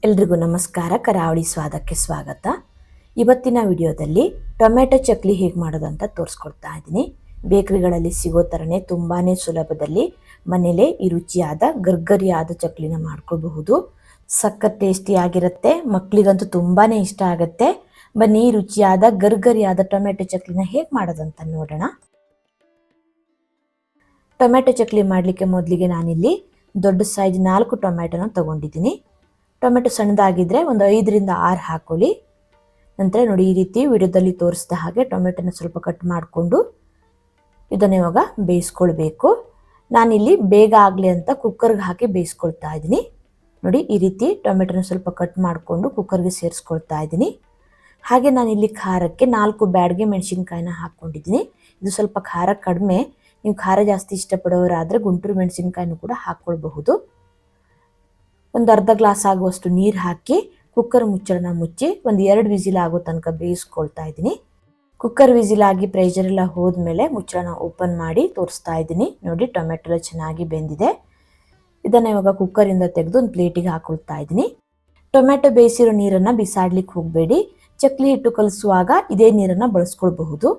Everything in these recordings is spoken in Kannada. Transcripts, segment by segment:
ಎಲ್ರಿಗೂ ನಮಸ್ಕಾರ. ಕರಾವಳಿ ಸ್ವಾದಕ್ಕೆ ಸ್ವಾಗತ. ಇವತ್ತಿನ ವಿಡಿಯೋದಲ್ಲಿ ಟೊಮೆಟೊ ಚಕ್ಲಿ ಹೇಗೆ ಮಾಡೋದು ಅಂತ ತೋರಿಸ್ಕೊಡ್ತಾ ಇದ್ದೀನಿ. ಬೇಕರಿಗಳಲ್ಲಿ ಸಿಗೋ ಥರನೇ ತುಂಬಾ ಸುಲಭದಲ್ಲಿ ಮನೇಲೇ ಈ ರುಚಿಯಾದ ಗರ್ಗರಿಯಾದ ಚಕ್ಲಿನ ಮಾಡ್ಕೊಳ್ಬಹುದು. ಸಖತ್ ಟೇಸ್ಟಿ ಆಗಿರುತ್ತೆ, ಮಕ್ಕಳಿಗಂತೂ ತುಂಬಾ ಇಷ್ಟ ಆಗುತ್ತೆ. ಬನ್ನಿ ಈ ರುಚಿಯಾದ ಗರ್ಗರಿಯಾದ ಟೊಮೆಟೊ ಚಕ್ಲಿನ ಹೇಗೆ ಮಾಡೋದಂತ ನೋಡೋಣ. ಟೊಮೆಟೊ ಚಕ್ಲಿ ಮಾಡಲಿಕ್ಕೆ ಮೊದಲಿಗೆ ನಾನಿಲ್ಲಿ ದೊಡ್ಡ ಸೈಜ್ 4 ಟೊಮೆಟೊನ ತಗೊಂಡಿದ್ದೀನಿ. ಟೊಮೆಟೊ ಸಣ್ಣದಾಗಿದ್ದರೆ ಒಂದು 5ರಿಂದ 6 ಹಾಕೊಳ್ಳಿ. ನಂತರ ನೋಡಿ, ಈ ರೀತಿ ವಿಡಿಯೋದಲ್ಲಿ ತೋರಿಸಿದ ಹಾಗೆ ಟೊಮೆಟೊನ ಸ್ವಲ್ಪ ಕಟ್ ಮಾಡಿಕೊಂಡು ಇದನ್ನು ಇವಾಗ ಬೇಯಿಸ್ಕೊಳ್ಬೇಕು. ನಾನಿಲ್ಲಿ ಬೇಗ ಆಗಲಿ ಅಂತ ಕುಕ್ಕರ್ಗೆ ಹಾಕಿ ಬೇಯಿಸ್ಕೊಳ್ತಾ ಇದ್ದೀನಿ. ನೋಡಿ, ಈ ರೀತಿ ಟೊಮೆಟೊನ ಸ್ವಲ್ಪ ಕಟ್ ಮಾಡಿಕೊಂಡು ಕುಕ್ಕರ್ಗೆ ಸೇರಿಸ್ಕೊಳ್ತಾ ಇದ್ದೀನಿ. ಹಾಗೆ ನಾನಿಲ್ಲಿ ಖಾರಕ್ಕೆ 4 ಬ್ಯಾಡ್ಗೆ ಮೆಣಸಿನ್ಕಾಯಿನ ಹಾಕ್ಕೊಂಡಿದ್ದೀನಿ. ಇದು ಸ್ವಲ್ಪ ಖಾರ ಕಡಿಮೆ, ನೀವು ಖಾರ ಜಾಸ್ತಿ ಇಷ್ಟಪಡೋರಾದರೆ ಗುಂಟೂರು ಮೆಣಸಿನ್ಕಾಯಿನೂ ಕೂಡ ಹಾಕ್ಕೊಳ್ಬಹುದು. ಒಂದು ಅರ್ಧ ಗ್ಲಾಸ್ ಆಗುವಷ್ಟು ನೀರು ಹಾಕಿ ಕುಕ್ಕರ್ ಮುಚ್ಚಳನ ಮುಚ್ಚಿ ಒಂದು 2 ವಿಸಿಲ್ ಆಗೋ ತನಕ ಬೇಯಿಸ್ಕೊಳ್ತಾ ಇದ್ದೀನಿ. ಕುಕ್ಕರ್ ವಿಸಿಲ್ ಆಗಿ ಪ್ರೆಷರ್ ಎಲ್ಲ ಹೋದ್ಮೇಲೆ ಮುಚ್ಚಳನ ಓಪನ್ ಮಾಡಿ ತೋರಿಸ್ತಾ ಇದ್ದೀನಿ. ನೋಡಿ, ಟೊಮೆಟೊ ಚೆನ್ನಾಗಿ ಬೆಂದಿದೆ. ಇದನ್ನು ಇವಾಗ ಕುಕ್ಕರಿಂದ ತೆಗೆದು ಒಂದು ಪ್ಲೇಟಿಗೆ ಹಾಕೊಳ್ತಾ ಇದ್ದೀನಿ. ಟೊಮೆಟೊ ಬೇಯಿಸಿರೋ ನೀರನ್ನು ಬಿಸಾಡ್ಲಿಕ್ಕೆ ಹೋಗಬೇಡಿ. ಚಕ್ಲಿ ಹಿಟ್ಟು ಕಲಿಸುವಾಗ ಇದೇ ನೀರನ್ನು ಬಳಸ್ಕೊಳ್ಬಹುದು.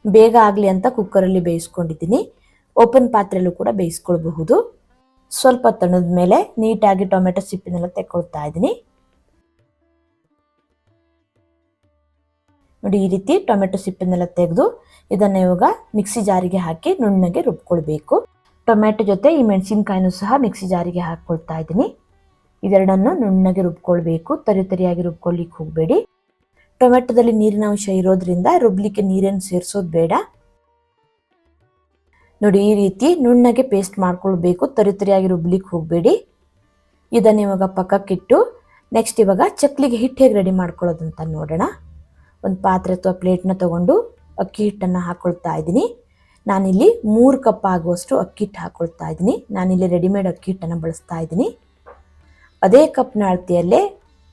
ಬೇಗ ಆಗಲಿ ಅಂತ ಕುಕ್ಕರಲ್ಲಿ ಬೇಯಿಸ್ಕೊಂಡಿದ್ದೀನಿ. ಓಪನ್ ಪಾತ್ರೆಯಲ್ಲೂ ಕೂಡ ಬೇಯಿಸ್ಕೊಳ್ಬಹುದು. ಸ್ವಲ್ಪ ತಣ್ಣದ ಮೇಲೆ ನೀಟಾಗಿ ಟೊಮೆಟೊ ಸಿಪ್ಪಿನೆಲ್ಲ ತೆಕ್ಕೊಳ್ತಾ ಇದ್ದೀನಿ. ನೋಡಿ, ಈ ರೀತಿ ಟೊಮೆಟೊ ಸಿಪ್ಪಿನೆಲ್ಲ ತೆಗೆದು ಇದನ್ನು ಇವಾಗ ಮಿಕ್ಸಿ ಜಾರಿಗೆ ಹಾಕಿ ನುಣ್ಣಗೆ ರುಬ್ಕೊಳ್ಬೇಕು. ಟೊಮೆಟೊ ಜೊತೆ ಈ ಮೆಣಸಿನ್ಕಾಯಿನೂ ಸಹ ಮಿಕ್ಸಿ ಜಾರಿಗೆ ಹಾಕ್ಕೊಳ್ತಾ ಇದ್ದೀನಿ. ಇದೆರಡನ್ನು ನುಣ್ಣಗೆ ರುಬ್ಕೊಳ್ಬೇಕು. ತರಿಯಾಗಿ ರುಬ್ಕೊಳ್ಳಿಕ್ಕೆ ಹೋಗಬೇಡಿ. ಟೊಮೆಟೊದಲ್ಲಿ ನೀರಿನ ಅಂಶ ಇರೋದ್ರಿಂದ ರುಬ್ಲಿಕ್ಕೆ ನೀರನ್ನು ಸೇರಿಸೋದು ಬೇಡ. ನೋಡಿ, ಈ ರೀತಿ ನುಣ್ಣಗೆ ಪೇಸ್ಟ್ ಮಾಡ್ಕೊಳ್ಬೇಕು. ತರಿಯಾಗಿ ರುಬ್ಲಿಕ್ಕೆ ಹೋಗಬೇಡಿ. ಇದನ್ನು ಇವಾಗ ಪಕ್ಕಕ್ಕಿಟ್ಟು ನೆಕ್ಸ್ಟ್ ಇವಾಗ ಚಕ್ಲಿಗೆ ಹಿಟ್ಟು ಹೇಗೆ ರೆಡಿ ಮಾಡ್ಕೊಳ್ಳೋದಂತ ನೋಡೋಣ. ಒಂದು ಪಾತ್ರೆ ಅಥವಾ ಪ್ಲೇಟ್ನ ತಗೊಂಡು ಅಕ್ಕಿ ಹಿಟ್ಟನ್ನು ಹಾಕ್ಕೊಳ್ತಾ ಇದ್ದೀನಿ. ನಾನಿಲ್ಲಿ 3 ಕಪ್ ಆಗುವಷ್ಟು ಅಕ್ಕಿ ಹಿಟ್ಟು ಹಾಕ್ಕೊಳ್ತಾ ಇದ್ದೀನಿ. ನಾನಿಲ್ಲಿ ರೆಡಿಮೇಡ್ ಅಕ್ಕಿ ಹಿಟ್ಟನ್ನು ಬಳಸ್ತಾ ಇದ್ದೀನಿ. ಅದೇ ಕಪ್ನ ಅಳತೆಯಲ್ಲೇ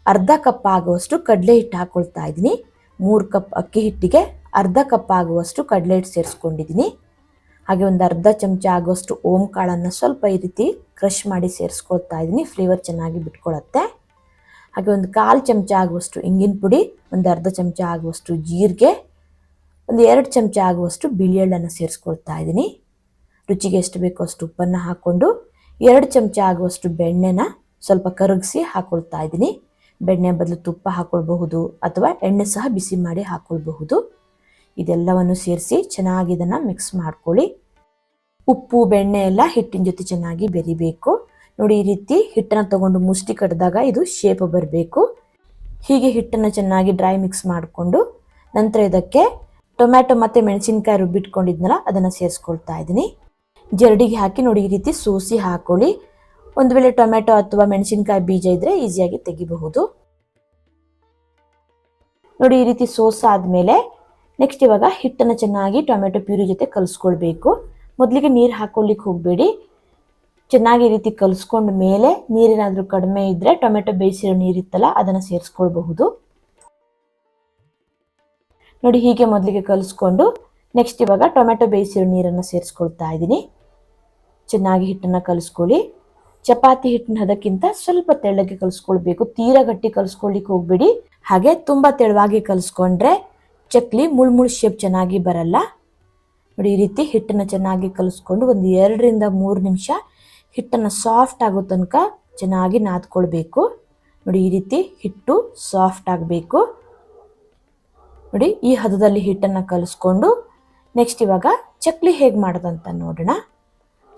ಅರ್ಧ ಕಪ್ ಆಗುವಷ್ಟು ಕಡಲೆ ಹಿಟ್ಟು ಹಾಕ್ಕೊಳ್ತಾ ಇದ್ದೀನಿ. 3 ಕಪ್ ಅಕ್ಕಿ ಹಿಟ್ಟಿಗೆ ಅರ್ಧ ಕಪ್ ಆಗುವಷ್ಟು ಕಡಲೆ ಹಿಟ್ಟು ಸೇರಿಸ್ಕೊಂಡಿದ್ದೀನಿ. ಹಾಗೆ ಒಂದು ಅರ್ಧ ಚಮಚ ಆಗುವಷ್ಟು ಓಂ ಕಾಳನ್ನು ಸ್ವಲ್ಪ ಈ ರೀತಿ ಕ್ರಷ್ ಮಾಡಿ ಸೇರಿಸ್ಕೊಳ್ತಾ ಇದ್ದೀನಿ. ಫ್ಲೇವರ್ ಚೆನ್ನಾಗಿ ಬಿಟ್ಕೊಳ್ಳುತ್ತೆ. ಹಾಗೆ ಒಂದು 1/4 ಚಮಚ ಆಗುವಷ್ಟು ಇಂಗಿನ ಪುಡಿ, ಒಂದು ಅರ್ಧ ಚಮಚ ಆಗುವಷ್ಟು ಜೀರಿಗೆ, ಒಂದು 2 ಚಮಚ ಆಗುವಷ್ಟು ಬಿಳಿ ಎಳ್ಳನ್ನು ಸೇರಿಸ್ಕೊಳ್ತಾ ಇದ್ದೀನಿ. ರುಚಿಗೆ ಎಷ್ಟು ಬೇಕೋ ಅಷ್ಟು ಉಪ್ಪನ್ನು ಹಾಕ್ಕೊಂಡು 2 ಚಮಚ ಆಗುವಷ್ಟು ಬೆಣ್ಣೆನ ಸ್ವಲ್ಪ ಕರಗಿಸಿ ಹಾಕ್ಕೊಳ್ತಾ ಇದ್ದೀನಿ. ಬೆಣ್ಣೆ ಬದಲು ತುಪ್ಪ ಹಾಕ್ಕೊಳ್ಬಹುದು ಅಥವಾ ಎಣ್ಣೆ ಸಹ ಬಿಸಿ ಮಾಡಿ ಹಾಕ್ಕೊಳ್ಬಹುದು. ಇದೆಲ್ಲವನ್ನು ಸೇರಿಸಿ ಚೆನ್ನಾಗಿ ಇದನ್ನು ಮಿಕ್ಸ್ ಮಾಡ್ಕೊಳ್ಳಿ. ಉಪ್ಪು ಬೆಣ್ಣೆ ಎಲ್ಲ ಹಿಟ್ಟಿನ ಜೊತೆ ಚೆನ್ನಾಗಿ ಬೆರಿಬೇಕು. ನೋಡಿ, ಈ ರೀತಿ ಹಿಟ್ಟನ್ನು ತಗೊಂಡು ಮುಷ್ಟಿ ಕಟ್ಟಿದಾಗ ಇದು ಶೇಪ್ ಬರಬೇಕು. ಹೀಗೆ ಹಿಟ್ಟನ್ನು ಚೆನ್ನಾಗಿ ಡ್ರೈ ಮಿಕ್ಸ್ ಮಾಡಿಕೊಂಡು ನಂತರ ಇದಕ್ಕೆ ಟೊಮ್ಯಾಟೊ ಮತ್ತು ಮೆಣಸಿನ್ಕಾಯಿ ರುಬ್ಬಿಟ್ಕೊಂಡಿದ್ನಲ್ಲ ಅದನ್ನು ಸೇರಿಸ್ಕೊಳ್ತಾ ಇದ್ದೀನಿ. ಜರಡಿಗೆ ಹಾಕಿ ನೋಡಿ, ಈ ರೀತಿ ಸೋಸಿ ಹಾಕೊಳ್ಳಿ. ಒಂದು ವೇಳೆ ಟೊಮ್ಯಾಟೊ ಅಥವಾ ಮೆಣಸಿನ್ಕಾಯಿ ಬೀಜ ಇದ್ದರೆ ಈಸಿಯಾಗಿ ತೆಗಿಬಹುದು. ನೋಡಿ, ಈ ರೀತಿ ಸೋಸಾದ್ಮೇಲೆ ನೆಕ್ಸ್ಟ್ ಇವಾಗ ಹಿಟ್ಟನ್ನು ಚೆನ್ನಾಗಿ ಟೊಮೆಟೊ ಪ್ಯೂರಿ ಜೊತೆ ಕಲಿಸ್ಕೊಳ್ಬೇಕು. ಮೊದಲಿಗೆ ನೀರು ಹಾಕ್ಕೊಳ್ಳಿಕ್ಕೆ ಹೋಗಬೇಡಿ. ಚೆನ್ನಾಗಿ ಈ ರೀತಿ ಕಲಿಸ್ಕೊಂಡ ಮೇಲೆ ನೀರೇನಾದರೂ ಕಡಿಮೆ ಇದ್ದರೆ ಟೊಮೆಟೊ ಬೇಯಿಸಿರೋ ನೀರಿತ್ತಲ್ಲ ಅದನ್ನು ಸೇರಿಸ್ಕೊಳ್ಬಹುದು. ನೋಡಿ, ಹೀಗೆ ಮೊದಲಿಗೆ ಕಲಿಸ್ಕೊಂಡು ನೆಕ್ಸ್ಟ್ ಇವಾಗ ಟೊಮೆಟೊ ಬೇಯಿಸಿರೋ ನೀರನ್ನು ಸೇರಿಸ್ಕೊಳ್ತಾ ಇದ್ದೀನಿ. ಚೆನ್ನಾಗಿ ಹಿಟ್ಟನ್ನು ಕಲಿಸ್ಕೊಳ್ಳಿ. ಚಪಾತಿ ಹಿಟ್ಟಿನ ಹದಕ್ಕಿಂತ ಸ್ವಲ್ಪ ತೆಳ್ಳಗೆ ಕಲಿಸ್ಕೊಳ್ಬೇಕು. ತೀರಾ ಗಟ್ಟಿ ಕಲಿಸ್ಕೊಳ್ಳಿಕ್ಕೆ ಹೋಗಬೇಡಿ. ಹಾಗೆ ತುಂಬ ತೆಳುವಾಗಿ ಕಲಿಸ್ಕೊಂಡ್ರೆ ಚಕ್ಲಿ ಮುಳ್ಮುಳ್ ಶೇಪ್ ಚೆನ್ನಾಗಿ ಬರಲ್ಲ. ನೋಡಿ, ಈ ರೀತಿ ಹಿಟ್ಟನ್ನು ಚೆನ್ನಾಗಿ ಕಲಿಸ್ಕೊಂಡು ಒಂದು 2ರಿಂದ 3 ನಿಮಿಷ ಹಿಟ್ಟನ್ನು ಸಾಫ್ಟ್ ಆಗೋ ತನಕ ಚೆನ್ನಾಗಿ ನಾದ್ಕೊಳ್ಬೇಕು. ನೋಡಿ, ಈ ರೀತಿ ಹಿಟ್ಟು ಸಾಫ್ಟ್ ಆಗಬೇಕು. ನೋಡಿ, ಈ ಹದದಲ್ಲಿ ಹಿಟ್ಟನ್ನು ಕಲಿಸ್ಕೊಂಡು ನೆಕ್ಸ್ಟ್ ಇವಾಗ ಚಕ್ಲಿ ಹೇಗೆ ಮಾಡೋದಂತ ನೋಡೋಣ.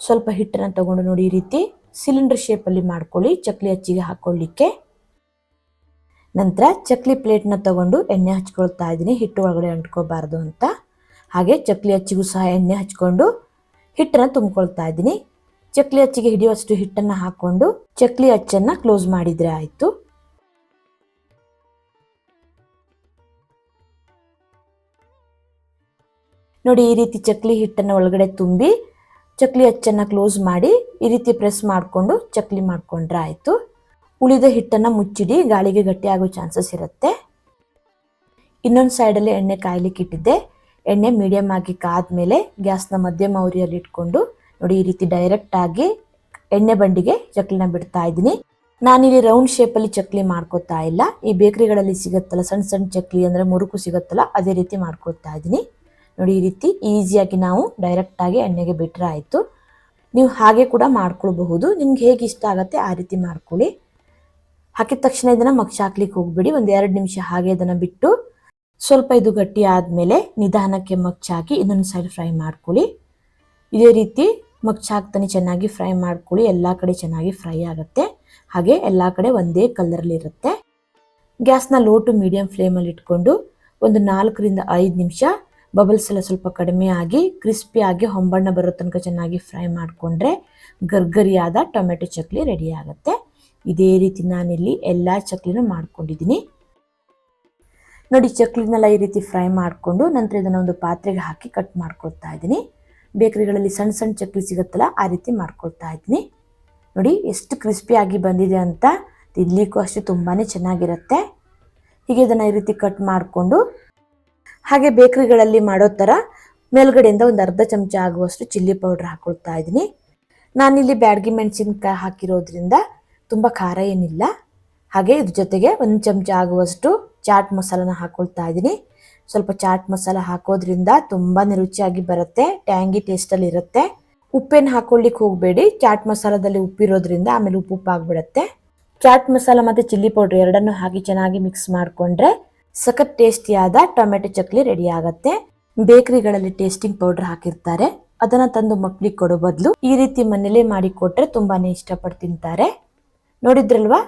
ಸ್ವಲ್ಪ ಹಿಟ್ಟನ್ನು ತಗೊಂಡು ನೋಡಿ, ಈ ರೀತಿ ಸಿಲಿಂಡರ್ ಶೇಪಲ್ಲಿ ಮಾಡ್ಕೊಳ್ಳಿ ಚಕ್ಲಿ ಅಚ್ಚಿಗೆ ಹಾಕ್ಕೊಳ್ಳಿಕ್ಕೆ. ನಂತರ ಚಕ್ಲಿ ಪ್ಲೇಟ್ನ ತಗೊಂಡು ಎಣ್ಣೆ ಹಚ್ಕೊಳ್ತಾ ಇದ್ದೀನಿ, ಹಿಟ್ಟು ಒಳಗಡೆ ಅಂಟ್ಕೋಬಾರ್ದು ಅಂತ. ಹಾಗೆ ಚಕ್ಲಿ ಅಚ್ಚಿಗೂ ಸಹ ಎಣ್ಣೆ ಹಚ್ಕೊಂಡು ಹಿಟ್ಟನ್ನು ತುಂಬಿಕೊಳ್ತಾ ಇದ್ದೀನಿ. ಚಕ್ಲಿ ಅಚ್ಚಿಗೆ ಹಿಡಿಯುವಷ್ಟು ಹಿಟ್ಟನ್ನು ಹಾಕ್ಕೊಂಡು ಚಕ್ಲಿ ಅಚ್ಚನ್ನು ಕ್ಲೋಸ್ ಮಾಡಿದರೆ ಆಯಿತು. ನೋಡಿ, ಈ ರೀತಿ ಚಕ್ಲಿ ಹಿಟ್ಟನ್ನು ಒಳಗಡೆ ತುಂಬಿ ಚಕ್ಲಿ ಅಚ್ಚನ್ನು ಕ್ಲೋಸ್ ಮಾಡಿ ಈ ರೀತಿ ಪ್ರೆಸ್ ಮಾಡಿಕೊಂಡು ಚಕ್ಲಿ ಮಾಡಿಕೊಂಡ್ರೆ ಆಯಿತು. ಉಳಿದ ಹಿಟ್ಟನ್ನು ಮುಚ್ಚಿಡಿ, ಗಾಳಿಗೆ ಗಟ್ಟಿ ಆಗೋ ಚಾನ್ಸಸ್ ಇರುತ್ತೆ. ಇನ್ನೊಂದು ಸೈಡಲ್ಲಿ ಎಣ್ಣೆ ಕಾಯ್ಲಿಕ್ಕೆ ಇಟ್ಟಿದ್ದೆ. ಎಣ್ಣೆ ಮೀಡಿಯಮ್ ಆಗಿ ಕಾದ್ಮೇಲೆ ಗ್ಯಾಸ್ನ ಮಧ್ಯಮ ಉರಿಯಲ್ಲಿ ಇಟ್ಕೊಂಡು ನೋಡಿ, ಈ ರೀತಿ ಡೈರೆಕ್ಟ್ ಆಗಿ ಎಣ್ಣೆ ಬಂಡಿಗೆ ಚಕ್ಲಿನ ಬಿಡ್ತಾ ಇದ್ದೀನಿ. ನಾನಿಲ್ಲಿ ರೌಂಡ್ ಶೇಪಲ್ಲಿ ಚಕ್ಲಿ ಮಾಡ್ಕೊತಾ ಇಲ್ಲ. ಈ ಬೇಕರಿಗಳಲ್ಲಿ ಸಿಗುತ್ತಲ್ಲ ಸಣ್ಣ ಸಣ್ಣ ಚಕ್ಲಿ ಅಂದರೆ ಮುರುಕು ಸಿಗುತ್ತಲ್ಲ ಅದೇ ರೀತಿ ಮಾಡ್ಕೊತಾ ಇದ್ದೀನಿ. ನೋಡಿ, ಈ ರೀತಿ ಈಸಿಯಾಗಿ ನಾವು ಡೈರೆಕ್ಟಾಗಿ ಎಣ್ಣೆಗೆ ಬಿಟ್ಟರೆ ಆಯಿತು. ನೀವು ಹಾಗೆ ಕೂಡ ಮಾಡ್ಕೊಳ್ಬಹುದು, ನಿಮ್ಗೆ ಹೇಗೆ ಇಷ್ಟ ಆಗುತ್ತೆ ಆ ರೀತಿ ಮಾಡ್ಕೊಳ್ಳಿ. ಹಾಕಿದ ತಕ್ಷಣ ಇದನ್ನು ಮಗ್ಚ್ ಹಾಕ್ಲಿಕ್ಕೆ ಹೋಗ್ಬೇಡಿ. ಒಂದು 2 ನಿಮಿಷ ಹಾಗೆ ಇದನ್ನು ಬಿಟ್ಟು ಸ್ವಲ್ಪ ಇದು ಗಟ್ಟಿ ಆದಮೇಲೆ ನಿಧಾನಕ್ಕೆ ಮಗ್ಚ್ ಹಾಕಿ ಇನ್ನೊಂದು ಸೈಡ್ ಫ್ರೈ ಮಾಡ್ಕೊಳ್ಳಿ. ಇದೇ ರೀತಿ ಮಗ್ಚ್ ಹಾಕ್ತಾನೆ ಚೆನ್ನಾಗಿ ಫ್ರೈ ಮಾಡ್ಕೊಳ್ಳಿ. ಎಲ್ಲ ಕಡೆ ಚೆನ್ನಾಗಿ ಫ್ರೈ ಆಗುತ್ತೆ, ಹಾಗೆ ಎಲ್ಲ ಕಡೆ ಒಂದೇ ಕಲರಲ್ಲಿ ಇರುತ್ತೆ. ಗ್ಯಾಸ್ನ ಲೋ ಟು ಮೀಡಿಯಂ ಫ್ಲೇಮಲ್ಲಿ ಇಟ್ಕೊಂಡು ಒಂದು 4 ರಿಂದ 5 ನಿಮಿಷ ಬಬಲ್ಸ್ ಎಲ್ಲ ಸ್ವಲ್ಪ ಕಡಿಮೆ ಆಗಿ ಕ್ರಿಸ್ಪಿ ಆಗಿ ಹೊಂಬಣ್ಣ ಬರೋ ತನಕ ಚೆನ್ನಾಗಿ ಫ್ರೈ ಮಾಡಿಕೊಂಡ್ರೆ ಗರ್ಗರಿಯಾದ ಟೊಮೆಟೊ ಚಕ್ಲಿ ರೆಡಿ ಆಗುತ್ತೆ. ಇದೇ ರೀತಿ ನಾನಿಲ್ಲಿ ಎಲ್ಲ ಚಕ್ಲಿನೂ ಮಾಡ್ಕೊಂಡಿದ್ದೀನಿ. ನೋಡಿ, ಚಕ್ಲಿನೆಲ್ಲ ಈ ರೀತಿ ಫ್ರೈ ಮಾಡಿಕೊಂಡು ನಂತರ ಇದನ್ನು ಒಂದು ಪಾತ್ರೆಗೆ ಹಾಕಿ ಕಟ್ ಮಾಡ್ಕೊಳ್ತಾ ಇದ್ದೀನಿ. ಬೇಕರಿಗಳಲ್ಲಿ ಸಣ್ಣ ಸಣ್ಣ ಚಕ್ಲಿ ಸಿಗುತ್ತಲ್ಲ ಆ ರೀತಿ ಮಾಡ್ಕೊಳ್ತಾ ಇದ್ದೀನಿ. ನೋಡಿ ಎಷ್ಟು ಕ್ರಿಸ್ಪಿಯಾಗಿ ಬಂದಿದೆ ಅಂತ, ತಿನ್ನಲಿಕ್ಕೂ ಅಷ್ಟೇ ತುಂಬಾ ಚೆನ್ನಾಗಿರುತ್ತೆ. ಹೀಗೆ ಇದನ್ನು ಈ ರೀತಿ ಕಟ್ ಮಾಡಿಕೊಂಡು ಹಾಗೆ ಬೇಕರಿಗಳಲ್ಲಿ ಮಾಡೋ ಥರ ಮೇಲ್ಗಡೆಯಿಂದ ಒಂದು ಅರ್ಧ ಚಮಚ ಆಗುವಷ್ಟು ಚಿಲ್ಲಿ ಪೌಡ್ರ್ ಹಾಕೊಳ್ತಾ ಇದ್ದೀನಿ. ನಾನಿಲ್ಲಿ ಬ್ಯಾಡಗಿ ಮೆಣಸಿನ್ಕಾಯಿ ಹಾಕಿರೋದ್ರಿಂದ ತುಂಬ ಖಾರ ಏನಿಲ್ಲ. ಹಾಗೆ ಇದ್ರ ಜೊತೆಗೆ 1 ಚಮಚ ಆಗುವಷ್ಟು ಚಾಟ್ ಮಸಾಲನ ಹಾಕೊಳ್ತಾ ಇದ್ದೀನಿ. ಸ್ವಲ್ಪ ಚಾಟ್ ಮಸಾಲ ಹಾಕೋದ್ರಿಂದ ತುಂಬಾ ರುಚಿಯಾಗಿ ಬರುತ್ತೆ, ಟ್ಯಾಂಗಿ ಟೇಸ್ಟಲ್ಲಿ ಇರುತ್ತೆ. ಉಪ್ಪೇನು ಹಾಕೊಳ್ಳಿಕ್ಕೆ ಹೋಗಬೇಡಿ, ಚಾಟ್ ಮಸಾಲದಲ್ಲಿ ಉಪ್ಪಿರೋದ್ರಿಂದ ಆಮೇಲೆ ಉಪ್ಪು ಆಗಿಬಿಡುತ್ತೆ. ಚಾಟ್ ಮಸಾಲ ಮತ್ತು ಚಿಲ್ಲಿ ಪೌಡ್ರ್ ಎರಡನ್ನೂ ಹಾಕಿ ಚೆನ್ನಾಗಿ ಮಿಕ್ಸ್ ಮಾಡಿಕೊಂಡ್ರೆ ಸಖತ್ ಟೇಸ್ಟಿಯಾದ ಟೊಮೆಟೊ ಚಕ್ಲಿ ರೆಡಿ ಆಗುತ್ತೆ. ಬೇಕರಿಗಳಲ್ಲಿ ಟೇಸ್ಟಿಂಗ್ ಪೌಡರ್ ಹಾಕಿರ್ತಾರೆ, ಅದನ್ನ ತಂದು ಮಕ್ಕಳಿಗೆ ಕೊಡೋ ಬದಲು ಈ ರೀತಿ ಮನೇಲೇ ಮಾಡಿ ಕೊಟ್ರೆ ತುಂಬಾನೇ ಇಷ್ಟಪಟ್ಟು ತಿಂತಾರೆ. ನೋಡಿದ್ರಲ್ವಾ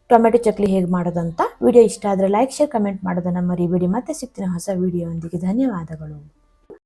ಟೊಮೆಟೊ ಚಕ್ಲಿ ಹೇಗೆ ಮಾಡೋದಂತ. ವಿಡಿಯೋ ಇಷ್ಟ ಆದರೆ ಲೈಕ್, ಶೇರ್, ಕಮೆಂಟ್ ಮಾಡೋದನ್ನ ಮರಿಬೇಡಿ. ಮತ್ತೆ ಸಿಗ್ತೀನಿ ಹೊಸ ವಿಡಿಯೋ ಒಂದಿಗೆ. ಧನ್ಯವಾದಗಳು.